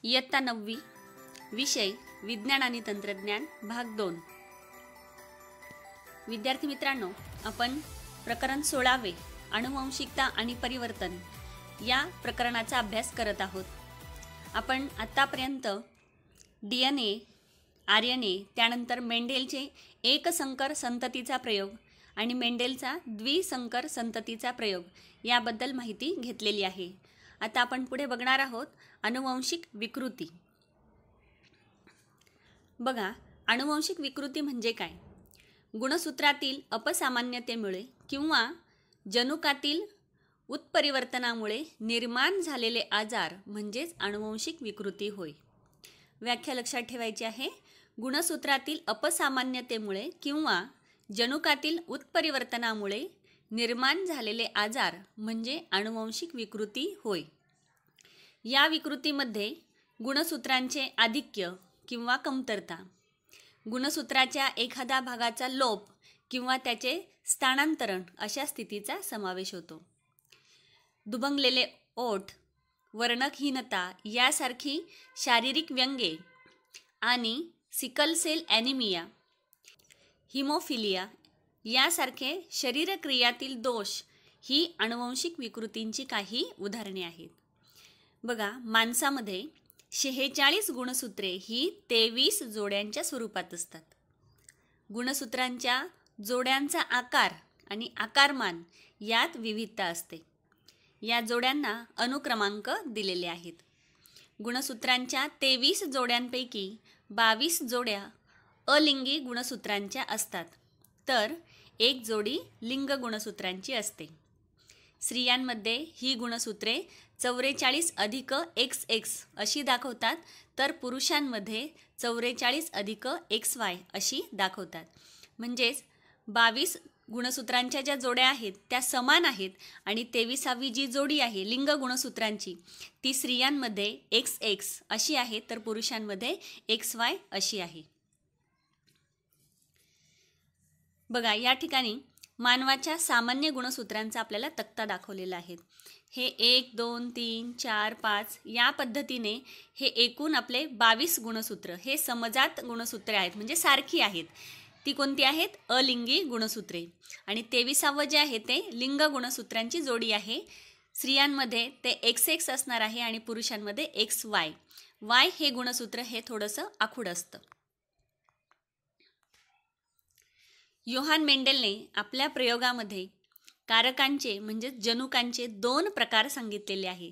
इयत्ता 9वी विषय विज्ञान आणि तंत्रज्ञान भाग 2। विद्यार्थी मित्रांनो, आपण प्रकरण 16वे अनुवांशिकता आणि परिवर्तन या प्रकरणाचा अभ्यास करत आहोत। आपण आतापर्यंत DNA, RNA, त्यानंतर मेंडेलचे एकसंकर संततीचा प्रयोग आणि मेंडेलचा द्विसंकर संततीचा प्रयोग याबद्दल माहिती घेतलेली आहे। आता आपण पुढे बघणार आहोत अनुवांशिक विकृती। बघा, अनुवांशिक विकृती म्हणजे काय? गुणसूत्रातील अपसामान्यतेमुळे किंवा जनुकातील उत्परिवर्तनामुळे निर्माण झालेले आजार म्हणजेच अनुवांशिक विकृती होय। व्याख्या लक्षात ठेवायची आहे। गुणसूत्रातील अपसामान्यतेमुळे किंवा जनुकातील उत्परिवर्तनामुळे निर्माण झालेले आजार म्हणजे अनुवांशिक विकृती होय। या विकृतीमध्ये गुणसूत्रांचे आधिक्य किंवा कमतरता, गुणसूत्राच्या एखाद्या भागाचा लोप किंवा त्याचे स्थानांतरण अशा स्थितीचा समावेश होतो। दुभंगलेले ओठ, वर्णहीनता यासारखी शारीरिक व्यंगे आणि सिकल सेल ॲनिमिया, हिमोफिलिया यासारखे शरीरक्रियातील दोष ही अनुवांशिक विकृतींची काही उदाहरणे आहेत। बघा, माणसामध्ये 46 गुणसूत्रे ही 23 जोड्यांच्या स्वरूपात असतात। गुणसूत्रांच्या जोड्यांचा आकार आणि आकारमान यात विविधता असते। या जोड्यांना अनुक्रमांक दिलेले आहेत। गुणसूत्रांच्या 23 जोड्यांपैकी 22 जोड्या अलिंगी गुणसूत्रांच्या असतात, तर एक जोडी लिंग गुणसूत्रांची असते। स्त्रियांमध्ये ही गुणसूत्रे 44 अधिक XX अशी दाखवतात, तर पुरुषांमध्ये 44 अधिक XY अशी दाखवतात। म्हणजेच 22 गुणसूत्रांच्या ज्या जोड्या आहेत त्या समान आहेत आणि 23वी जी जोडी आहे लिंग गुणसूत्रांची ती स्त्रियांमध्ये XX अशी आहे, तर पुरुषांमध्ये XY अशी आहे। बघा, या ठिकाणी मानवाच्या सामान्य गुणसूत्रांचा आपल्याला तक्ता दाखवलेला आहे। हे 1, 2, 3, 4, 5 या पद्धतीने हे एकूण आपले 22 गुणसूत्र हे समजात गुणसूत्रे आहेत, म्हणजे सारखी आहेत। ती कोणती आहेत? अलिंगी गुणसूत्रे। आणि 23वे जे आहे ते लिंग गुणसूत्रांची जोडी आहे। स्त्रियांमध्ये ते XX असणार आहे आणि पुरुषांमध्ये XY। Y हे गुणसूत्र हे थोडंसं आखूड असतं। योहान मेंडेलने आपल्या प्रयोगामध्ये कारकांचे म्हणजे जनुकांचे 2 प्रकार सांगितलेले आहे।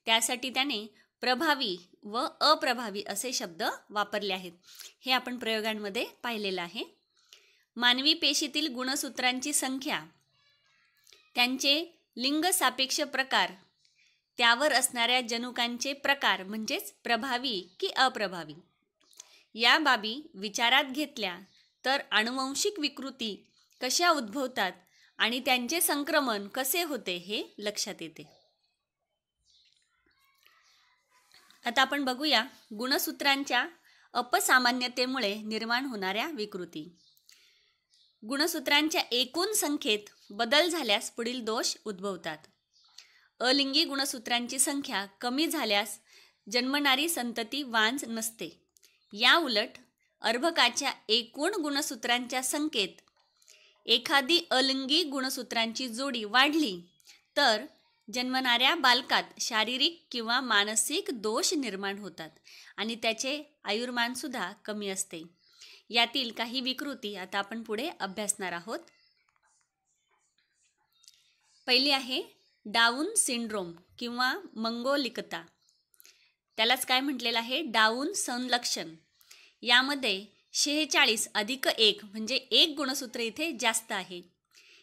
त्यासाठी त्याने प्रभावी व अप्रभावी असे शब्द वापरले आहेत। हे आपण प्रयोगांमध्ये पाहिलेलं आहे। मानवी पेशीतील गुणसूत्रांची संख्या, त्यांचे लिंग सापेक्ष प्रकार, त्यावर असणाऱ्या जनुकांचे प्रकार म्हणजेच प्रभावी की अप्रभावी या बाबी विचारात घेतल्या तर अनुवांशिक विकृती कशा उद्भवतात आणि त्यांचे संक्रमण कसे होते हे लक्षात येते। आता आपण बघूया गुणसूत्रांच्या अपसामान्यतेमुळे निर्माण होणाऱ्या विकृती। गुणसूत्रांच्या एकूण संख्येत बदल झाल्यास पुढील दोष उद्भवतात। अलिंगी गुणसूत्रांची संख्या कमी झाल्यास जन्मणारी संतती वांझ नसते। या उलट अर्भकाच्या एकूण गुणसूत्रांच्या संख्येत एखादी अलिंगी गुणसूत्रांची जोडी वाढली तर जन्मणाऱ्या बालकात शारीरिक किंवा मानसिक दोष निर्माण होतात आणि त्याचे आयुर्मानसुद्धा कमी असते। यातील काही विकृती आता आपण पुढे अभ्यासणार आहोत। पहिली आहे डाऊन सिंड्रोम किंवा मंगोलिकता। त्यालाच काय म्हटलेलं आहे? डाऊन संलक्षण। यामध्ये 46 अधिक 1 म्हणजे एक गुणसूत्र इथे जास्त आहे।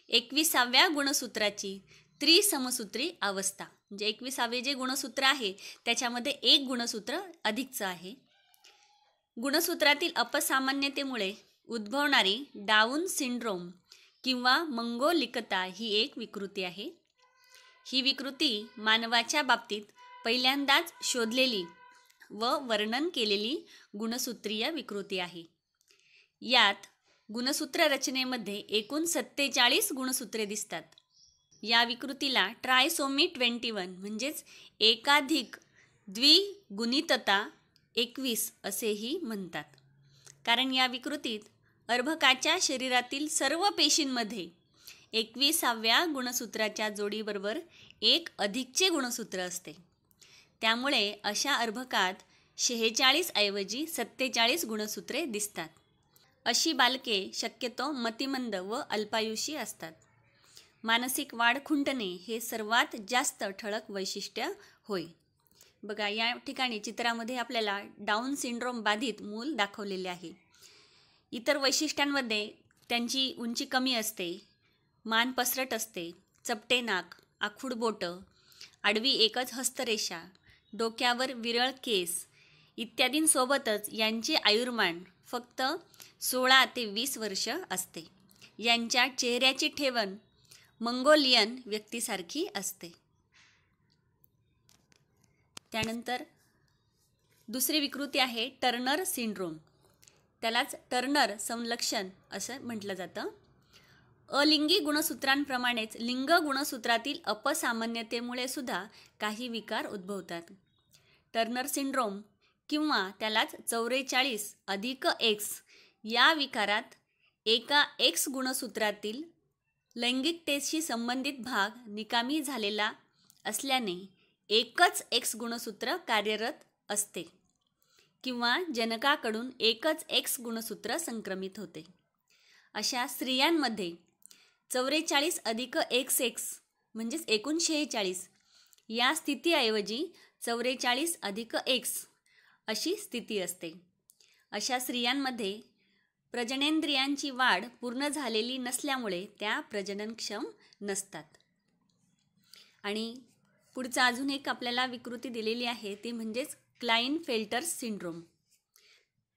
21व्या गुणसूत्राची त्रिसमसूत्री अवस्था म्हणजे 21वे जे गुणसूत्र आहे त्याच्यामध्ये एक गुणसूत्र अधिकचं आहे। गुणसूत्रातील अपसामान्यतेमुळे उद्भवणारी डाऊन सिंड्रोम किंवा मंगोलिकता ही एक विकृती आहे। ही विकृती मानवाच्या बाबतीत पहिल्यांदाच शोधलेली व वर्णन केलेली गुणसूत्रीय विकृती आहे। यात गुणसूत्र रचनेमध्ये एकूण 47 गुणसूत्रे दिसतात। या विकृतीला ट्रायसोमी 21 म्हणजेच एकाधिक द्विगुणितता 21 असेही म्हणतात. कारण या विकृतीत अर्भकाच्या शरीरातील सर्व पेशींमध्ये 21व्या गुणसूत्राच्या जोडीबरोबर एक अधिकचे गुणसूत्र असते. त्यामुळे अशा अर्भकात 46 ऐवजी 47 गुणसूत्रे दिसतात. अशी बालके शक्यतो मतिमंद व अल्पायुषी असतात. मानसिक वाढ खुंटणे हे सर्वात जास्त ठळक वैशिष्ट्य होय. बघा, या ठिकाणी चित्रामध्ये आपल्याला डाऊन सिंड्रोम बाधित मूल दाखवलेले आहे. इतर वैशिष्ट्यांमध्ये त्यांची उंची कमी असते, मान पसरट असते, चपटे नाक, आखूड बोटं, आडवी एकच हस्तरेषा, डोक्यावर विरळ केस इत्यादींसोबतच यांचे आयुर्मान फक्त 16 ते 20 वर्ष असते. यांच्या चेहऱ्याची ठेवण मंगोलियन व्यक्तीसारखी असते. त्यानंतर दुसरी विकृती आहे टर्नर सिंड्रोम. त्यालाच टर्नर संलक्षण असं म्हटलं जातं. अलिंगी गुणसूत्रांप्रमाणेच लिंग गुणसूत्रातील अपसामान्यतेमुळे सुद्धा काही विकार उद्भवतात. टर्नर सिंड्रोम किंवा त्यालाच 44+X या विकारात एका X गुणसूत्रातील लैंगिकतेशी संबंधित भाग निकामी झालेला असल्याने एकच X गुणसूत्र कार्यरत असते किंवा जनकाकडून एकच X गुणसूत्र संक्रमित होते. अशा स्त्रियांमध्ये 44+XX म्हणजेच एकूण 46 या स्थितीऐवजी 44+X अशी स्थिती असते. अशा स्त्रियांमध्ये प्रजनेंद्रियांची वाढ पूर्ण झालेली नसल्यामुळे त्या प्रजननक्षम नसतात. आणि पुढचा अजून एक आपल्याला विकृती दिलेली आहे ती म्हणजेच क्लाइनफेल्टर सिंड्रोम.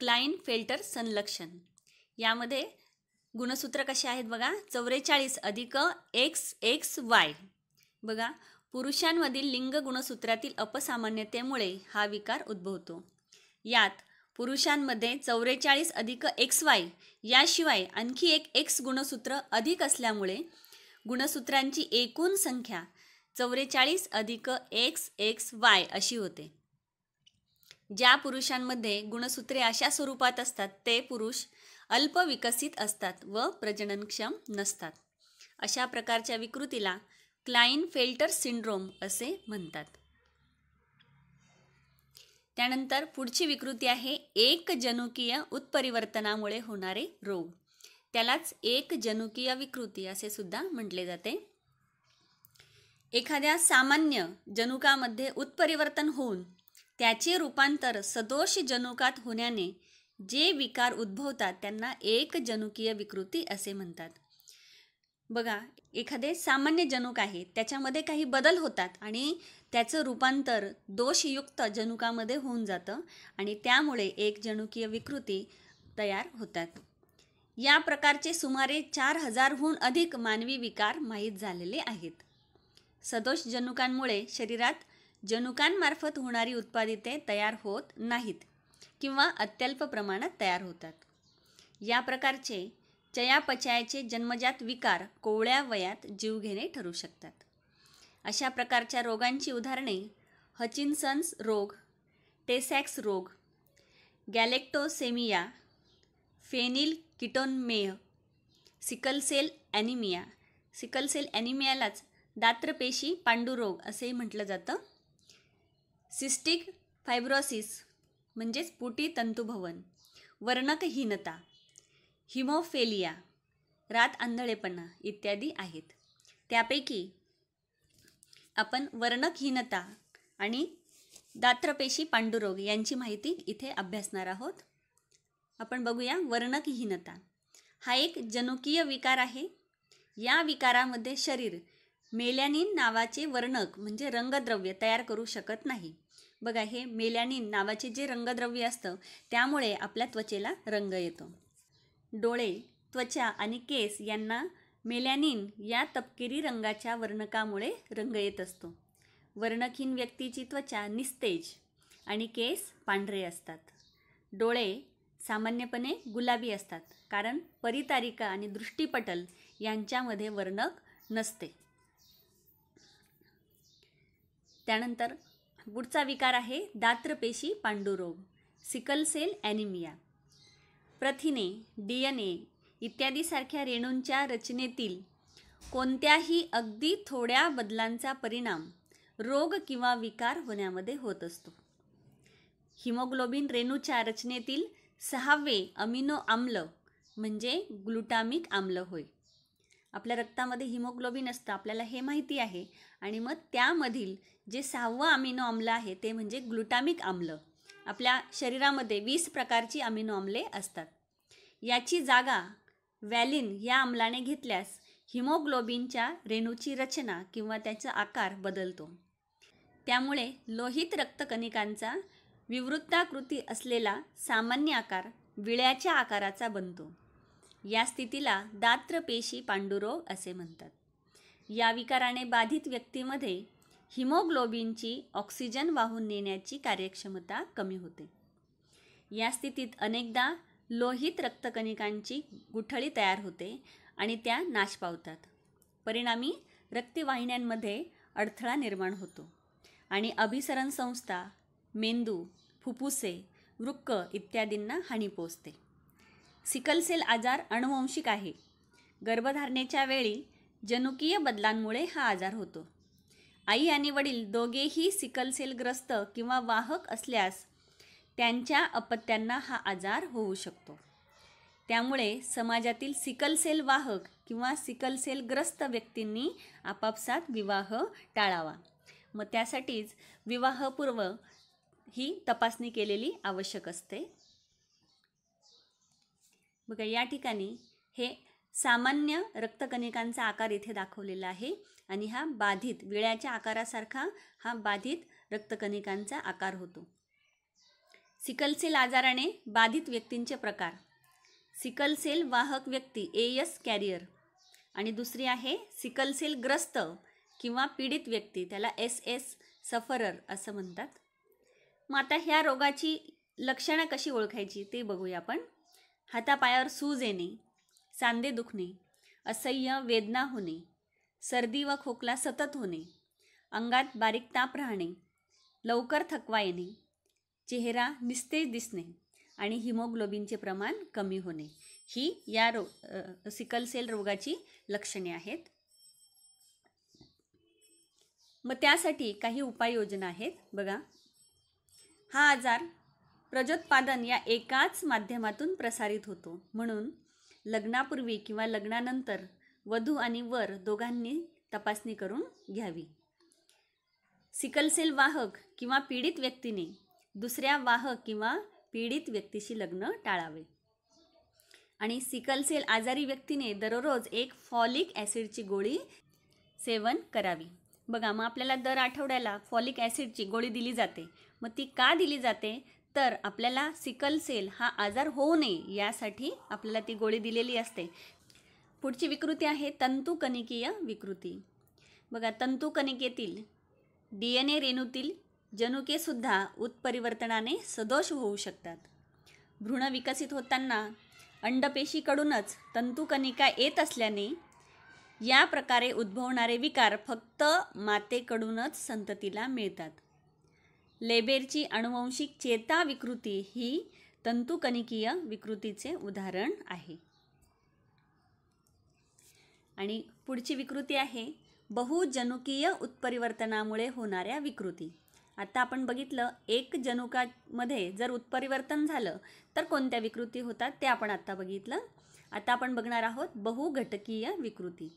क्लाइनफेल्टर संलक्षण. यामध्ये गुणसूत्र कसे आहेत बघा, 44+XXY. बघा, पुरुषांमधील लिंग गुणसूत्रातील अपसामान्यतेमुळे हा विकार उद्भवतो. यात पुरुषांमध्ये 44+XY याशिवाय आणखी एक X गुणसूत्र अधिक असल्यामुळे गुणसूत्रांची एकूण संख्या 44+XXY अशी होते. ज्या पुरुषांमध्ये गुणसूत्रे अशा स्वरूपात असतात ते पुरुष अल्पविकसित असतात व प्रजननक्षम नसतात. अशा प्रकारच्या विकृतीला क्लाइनफेल्टर सिंड्रोम असे म्हणतात. त्यानंतर पुढची विकृती आहे एकजनुकीय उत्परिवर्तनामुळे होणारे रोग. त्यालाच एकजनुकीय विकृती असे सुद्धा म्हटले जाते. एखाद्या सामान्य जनुकामध्ये उत्परिवर्तन होऊन त्याचे रूपांतर सदोष जनुकात होण्याने जे विकार उद्भवतात त्यांना एकजनुकीय विकृती असे म्हणतात. बघा, एखादे सामान्य जनुक आहे, त्याच्यामध्ये काही बदल होतात आणि त्याचं रूपांतर दोषयुक्त जनुकामध्ये होऊन जातं आणि त्यामुळे एकजनुकीय विकृती तयार होतात. या प्रकारचे सुमारे 4000हून अधिक मानवी विकार माहीत झालेले आहेत. सदोष जनुकांमुळे शरीरात जनुकांमार्फत होणारी उत्पादिते तयार होत नाहीत किंवा अत्यल्प प्रमाणात तयार होतात. या प्रकारचे चयापचयाचे जन्मजात विकार कोवळ्या वयात जीवघेणे ठरू शकतात. अशा प्रकारच्या रोगांची उदाहरणे हचिन्सन्स रोग, टे-सॅक्स रोग, गॅलेक्टोसेमिया, फेनिलकिटोनेमिया, सिकलसेल ॲनिमिया. सिकलसेल ॲनिमियालाच दात्रपेशी पांडुरोग असेही म्हटलं जातं. सिस्टिक फायब्रोसिस म्हणजेच पुटी तंतुभवन, वर्णकहीनता, हिमोफेलिया, रात आंधळेपणा इत्यादी आहेत. त्यापैकी आपण वर्णकहीनता आणि दात्रपेशी पांडुरोग यांची माहिती इथे अभ्यासणार आहोत. आपण बघूया. वर्णकहीनता हा एक जनुकीय विकार आहे. या विकारामध्ये शरीर मेलॅनिन नावाचे वर्णक म्हणजे रंगद्रव्य तयार करू शकत नाही. बघा, हे मेलॅनिन नावाचे जे रंगद्रव्य असतं त्यामुळे आपल्या त्वचेला रंग येतो. डोळे, त्वचा आणि केस यांना मेलॅनिन या तपकिरी रंगाच्या वर्णकामुळे रंग येत असतो. वर्णकहीन व्यक्तीची त्वचा निस्तेज आणि केस पांढरे असतात. डोळे सामान्यपणे गुलाबी असतात कारण परितारिका आणि दृष्टिपटल यांच्यामध्ये वर्णक नसते. त्यानंतर पुढचा विकार आहे दात्रपेशी पांडुरोग, सिकल सेल ॲनिमिया. प्रथिने, DNA इत्यादी सारख्या रेणूंच्या रचनेतील कोणत्याही अगदी थोड्या बदलांचा परिणाम रोग किंवा विकार होण्यामध्ये होत असतो. हिमोग्लोबिन रेणूच्या रचनेतील 6वे अमिनो आम्ल म्हणजे ग्लुटामिक आम्ल होय. आपल्या रक्तामध्ये हिमोग्लोबिन असतं, आपल्याला हे माहिती आहे. आणि मग त्यामधील जे 6वं अमिनो आम्ल आहे ते म्हणजे ग्लुटामिक आम्ल. आपल्या शरीरामध्ये 20 प्रकारची अमिनो आम्ले असतात. याची जागा व्हॅलिन या आम्लाने घेतल्यास हिमोग्लोबिनच्या रेणूची रचना किंवा त्याचा आकार बदलतो. त्यामुळे लोहित रक्तकणिकांचा विवृत्ताकृती असलेला सामान्य आकार विळ्याच्या आकाराचा बनतो. या स्थितीला दात्रपेशी पांडुरोग असे म्हणतात. या विकाराने बाधित व्यक्तीमध्ये हिमोग्लोबिनची ऑक्सिजन वाहून नेण्याची कार्यक्षमता कमी होते. या स्थितीत अनेकदा लोहित रक्तकणिकांची गुठळी तयार होते आणि त्या नाश पावतात. परिणामी रक्तवाहिन्यांमध्ये अडथळा निर्माण होतो आणि अभिसरण संस्था, मेंदू, फुफ्फुसे, वृक्क इत्यादींना हानी पोचते. सिकल सेल आजार अनुवंशिक आहे. गर्भधारणेच्या वेळी जनुकीय बदलांमुळे हा आजार होतो. आई आणि वडील दोघेही सिकल सेलग्रस्त किंवा वाहक असल्यास त्यांच्या अपत्यांना हा आजार होऊ शकतो. त्यामुळे समाजातील सिकल सेल वाहक किंवा सिकल सेलग्रस्त व्यक्तींनी आपापसात विवाह टाळावा. मग त्यासाठीच विवाहपूर्व ही तपासणी केलेली आवश्यक असते. बघा या ठिकाणी हे सामान्य रक्तकणिकांचा आकार इथे दाखवलेला आहे आणि हा बाधित विळ्याच्या आकारासारखा हा बाधित रक्तकणिकांचा आकार होतो. सिकल सेल आजाराने बाधित व्यक्तींचे प्रकार: सिकल सेल वाहक व्यक्ती AS कॅरियर आणि दुसरी आहे सिकल सेल ग्रस्त किंवा पीडित व्यक्ती, त्याला SS सफरर असं म्हणतात. मग आता ह्या रोगाची लक्षणं कशी ओळखायची ते बघूया आपण. हातापायावर सूज येणे, सांधे दुखणे, असह्य वेदना होणे, सर्दी व खोकला सतत होणे, अंगात बारीक ताप राहणे, लवकर थकवा येणे, चेहरा निस्तेज दिसणे आणि हिमोग्लोबिनचे प्रमाण कमी होणे ही या सिकल सेल रोगाची लक्षणे आहेत. मग त्यासाठी काही उपाययोजना आहेत. बघा, हा आजार प्रजोत्पादन या एकाच माध्यमातून प्रसारित होतो. म्हणून लग्नापूर्वी किंवा लग्नानंतर वधू आणि वर दोघांनी तपासणी करून घ्यावी. सिकल सेल वाहक किंवा पीडित व्यक्तीने दुसऱ्या वाहक किंवा पीडित व्यक्तीशी लग्न टाळावे. आणि सिकल सेल आजारी व्यक्तीने दररोज एक फॉलिक ॲसिडची गोळी सेवन करावी. बघा, मग आपल्याला दर आठवड्याला फॉलिक ॲसिडची गोळी दिली जाते. मग ती का दिली जाते तर आपल्याला सिकल सेल हा आजार होऊ नये यासाठी आपल्याला ती गोळी दिलेली असते. पुढची विकृती आहे तंतुकणिकीय विकृती. बघा, तंतुकणिकेतील DNA रेणूतील जनुकेसुद्धा उत्परिवर्तनाने सदोष होऊ शकतात. भ्रूण विकसित होताना अंडपेशीकडूनच तंतुकणिका येत असल्याने या प्रकारे उद्भवणारे विकार फक्त मातेकडूनच संततीला मिळतात. लेबेरची अनुवंशिक चेता विकृती ही तंतुकणिकीय विकृतीचे उदाहरण आहे. आणि पुढची विकृती आहे बहुजनुकीय उत्परिवर्तनामुळे होणाऱ्या विकृती. आता आपण बघितलं एक जनुकामध्ये जर उत्परिवर्तन झालं तर कोणत्या विकृती होतात ते आपण आता बघितलं. आता आपण बघणार आहोत बहुघटकीय विकृती.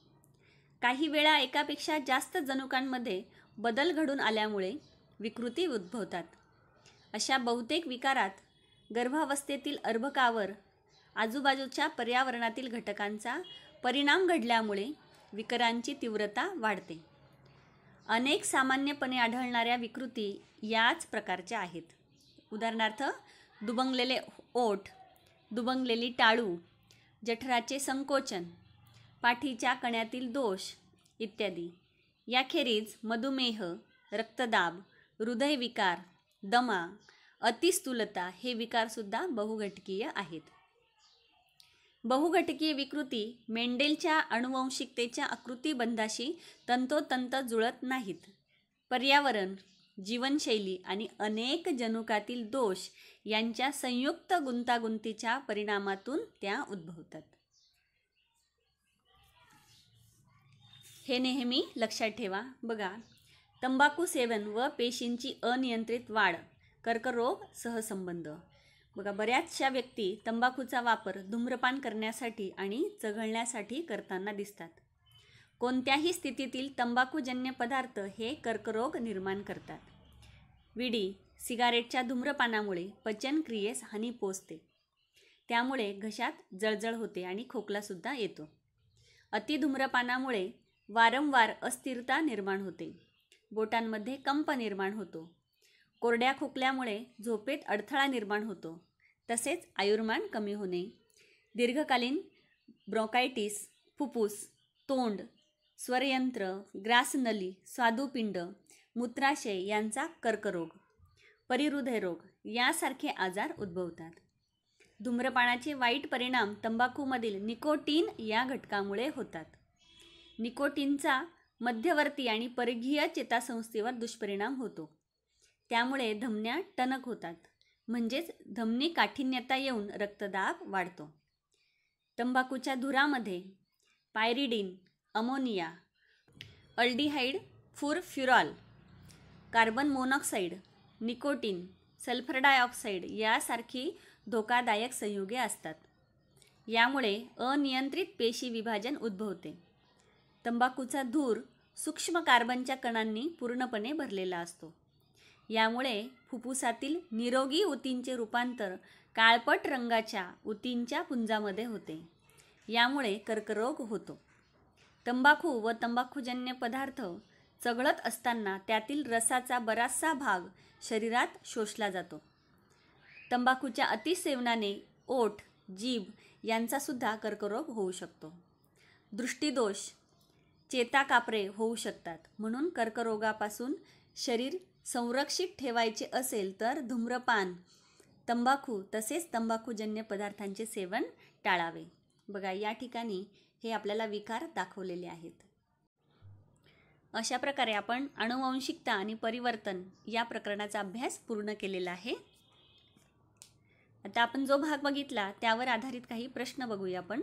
काही वेळा एकापेक्षा जास्त जनुकांमध्ये बदल घडून आल्यामुळे विकृती उद्भवतात. अशा बहुतेक विकारात गर्भावस्थेतील अर्भकावर आजूबाजूच्या पर्यावरणातील घटकांचा परिणाम घडल्यामुळे विकारांची तीव्रता वाढते. अनेक सामान्यपणे आढळणाऱ्या विकृती याच प्रकारच्या आहेत. उदाहरणार्थ दुबंगलेले ओठ, दुबंगलेली टाळू, जठराचे संकोचन, पाठीच्या कण्यातील दोष इत्यादी. याखेरीज मधुमेह, रक्तदाब, हृदयविकार, दमा, अतिस्थूलता हे विकारसुद्धा बहुघटकीय आहेत. बहुघटकीय विकृती मेंडेलच्या अनुवंशिकतेच्या आकृतिबंधाशी तंतोतंत जुळत नाहीत. पर्यावरण, जीवनशैली आणि अनेक जनुकातील दोष यांच्या संयुक्त गुंतागुंतीच्या परिणामातून त्या उद्भवतात. हे नेहमी लक्षात ठेवा. बघा, तंबाखू सेवन व पेशींची अनियंत्रित वाढ, कर्करोग सहसंबंध. बघा, बऱ्याचशा व्यक्ती तंबाखूचा वापर धूम्रपान करण्यासाठी आणि चघळण्यासाठी करताना दिसतात. कोणत्याही स्थितीतील तंबाखूजन्य पदार्थ हे कर्करोग निर्माण करतात. विडी, सिगारेटच्या धूम्रपानामुळे पचनक्रियेस हानी पोचते. त्यामुळे घशात जळजळ होते आणि खोकलासुद्धा येतो. अतिधूम्रपानामुळे वारंवार अस्थिरता निर्माण होते. बोटांमध्ये कंप निर्माण होतो. कोरड्या खोकल्यामुळे झोपेत अडथळा निर्माण होतो. तसेच आयुर्मान कमी होणे, दीर्घकालीन ब्रोंकायटिस, फुफ्फुस, तोंड, स्वरयंत्र, ग्रासनली, स्वादुपिंड, मूत्राशय यांचा कर्करोग, परिहृदयरोग यासारखे आजार उद्भवतात. धूम्रपानाचे वाईट परिणाम तंबाखूमधील निकोटीन या घटकामुळे होतात. निकोटीनचा मध्यवर्ती आणि परिघीय चेतासंस्थेवर दुष्परिणाम होतो. त्यामुळे धमन्या टणक होतात, म्हणजेच धमनी काठिन्यता येऊन रक्तदाब वाढतो. तंबाखूच्या धुरामध्ये pyridine, ammonia, aldehyde furfural, carbon monoxide, nicotine, sulphur dioxide यासारखी धोकादायक संयुगे असतात. यामुळे अनियंत्रित पेशी विभाजन उद्भवते. तंबाखूचा धूर सूक्ष्म कार्बनच्या कणांनी पूर्णपणे भरलेला असतो. यामुळे फुफ्फुसातील निरोगी ऊतींचे रूपांतर काळपट रंगाच्या ऊतींच्या पुंजामध्ये होते. यामुळे कर्करोग होतो. तंबाखू व तंबाखूजन्य पदार्थ चघळत असताना त्यातील रसाचा बराचसा भाग शरीरात शोषला जातो. तंबाखूच्या अतिसेवनाने ओठ, जीभ यांचासुद्धा कर्करोग होऊ शकतो. दृष्टिदोष, चेताकापरे होऊ शकतात. म्हणून कर्करोगापासून शरीर संरक्षित ठेवायचे असेल तर धूम्रपान, तंबाखू तसेच तंबाखूजन्य पदार्थांचे सेवन टाळावे. बघा, या ठिकाणी हे आपल्याला विकार दाखवलेले आहेत. अशा प्रकारे आपण अनुवांशिकता आणि परिवर्तन या प्रकरणाचा अभ्यास पूर्ण केलेला आहे. आता आपण जो भाग बघितला त्यावर आधारित काही प्रश्न बघूया आपण.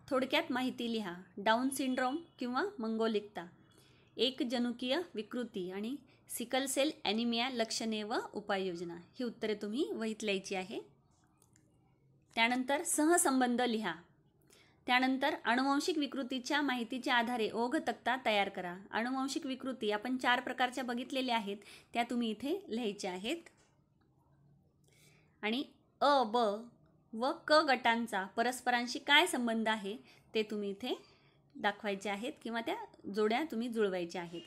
थोडक्यात माहिती लिहा. डाऊन सिंड्रोम किंवा मंगोलिकता, एक जनुकीय विकृती आणि सिकल सेल ॲनिमिया लक्षणे व उपाययोजना ही उत्तरे तुम्ही वहीत लिहायची आहे. त्यानंतर सहसंबंध लिहा. त्यानंतर अनुवांशिक विकृतीच्या माहितीच्या आधारे ओघ तक्ता तयार करा. अनुवांशिक विकृती आपण 4 प्रकारच्या बघितलेल्या आहेत, त्या तुम्ही इथे लिहायच्या आहेत. आणि अ, ब व क गटांचा परस्परांशी काय संबंध आहे ते तुम्ही इथे दाखवायचे आहेत किंवा त्या जोड्या तुम्ही जुळवायच्या आहेत.